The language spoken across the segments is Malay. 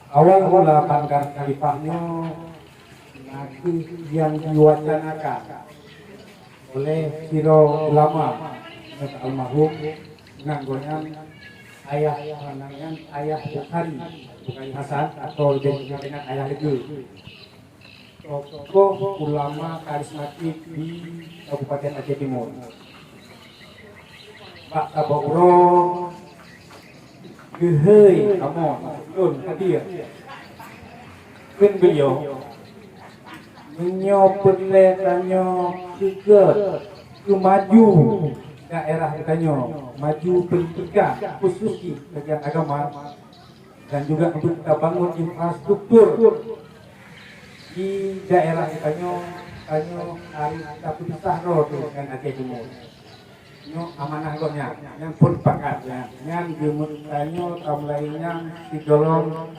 Awal mula Bandar Khalifahnya nanti yang diwacanakan oleh siro ulama almarhum nanggoyan ayah nangan ayah Bukhari Hasan atau dengan ayah Legu, tokoh ulama karismatik di Kabupaten Aceh Timur. Pak Tabauro gehei amon lun hadir kan beliau menyopele tanyo juga maju daerah katanya maju pendidikan khusus di bagian agama dan juga untuk kita bangun infrastruktur di daerah katanya hari kita pisah roh dengan Aceh Timur. Nyo amanah gonya yang pun pakatnya yang dimutanya tamlainya digolong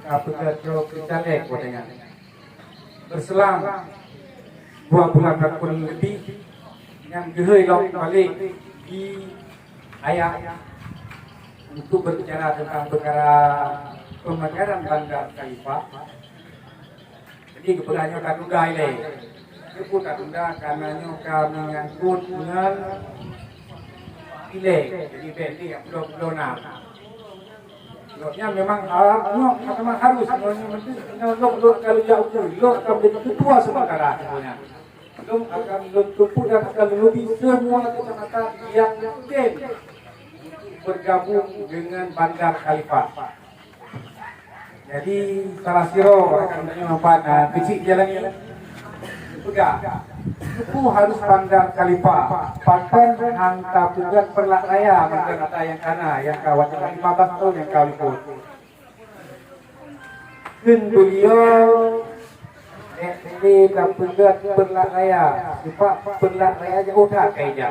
kapegatro kecalek kodenya berselang 2 bulan pun lebih yang gehei long balik di ayah untuk berbicara tentang perkara pemekaran Bandar Khalifah. Jadi kebetulannya katunda ini itu katunda karena kami menyangkut dengan ile jadi beli yang belum Lotnya memang harus lo kalau jauh lo akan menjadi ketua sementara sebenarnya. Belum akan tumpu dan akan lebih semua kecamatan yang mungkin bergabung dengan Bandar Khalifah. Jadi salah siro akan menyampaikan kecil jalan ini. Sudah. Itu harus Bandar Khalifah. Pakan hantar tugas perlak raya kata yang kana yang kawan 15 tahun yang kau ikut. Dan beliau di tugas perlak raya. Sifat perlak raya jauh tak kaya.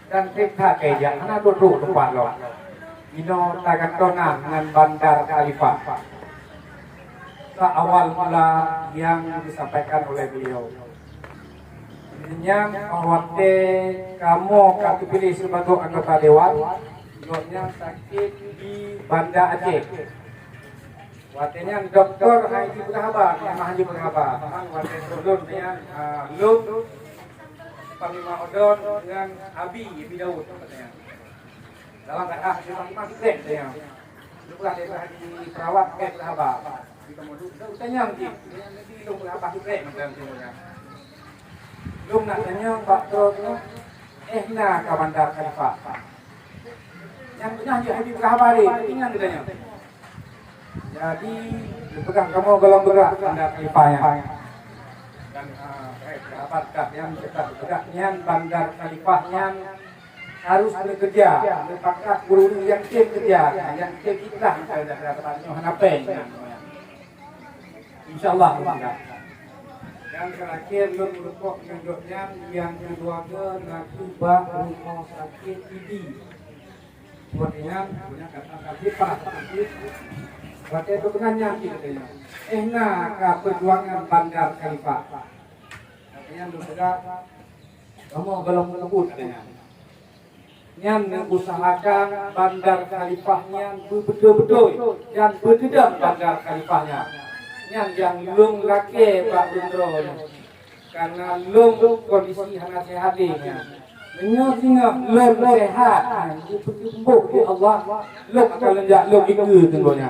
Dan tak kaya. Karena duduk tempat lo. Ino takan tona dengan Bandar Khalifah. Awal mula yang disampaikan oleh beliau. Yang awate kamu kaki pilih sebagai anggota dewan, lotnya sakit di Banda Aceh. Watenya Doktor Haji Berhaba, yang Haji Berhaba, wate Odon dengan Lum, Panglima Odon dengan Abi Daud katanya. Dalam keadaan masih sek dia. Lupa dia Haji Perawat ke Berhaba. Kita mau tanya nanti, nanti Lum Berhaba sek macam semuanya. Belum nak tanya Pak Tro na ke Bandar Khalifah. Yang punya Habib Rahbari, ingat ditanya. Jadi dipegang kamu golong berat Bandar Khalifahnya. Dan sahabat yang dekat begaknya Bandar Khalifahnya harus bekerja, berpakat guru yang tim kerja, yang tim ikhlas misalnya tempatnya Hanapen. Insyaallah tidak. Yang terakhir lupuk tunjuknya yang kedua narkoba rumah sakit ini. Sepertinya punya kata sakit parah sakit. Berarti itu benarnya katanya. Nah perjuangan Bandar Khalifah. Katanya sudah kamu belum menyebut katanya. Yang mengusahakan Bandar Khalifahnya betul-betul dan berdedam Bandar Khalifahnya. Yang lung laki Pak Bundro karena lung kondisi hana sehatnya menyusingah lung sehat tumbuh di Allah lung akan lenjak lung itu tentunya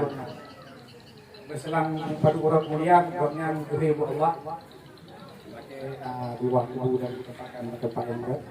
berselang pada orang mulia buatnya kehidupan Allah pakai dua kubu dan ditempatkan tempat yang berat.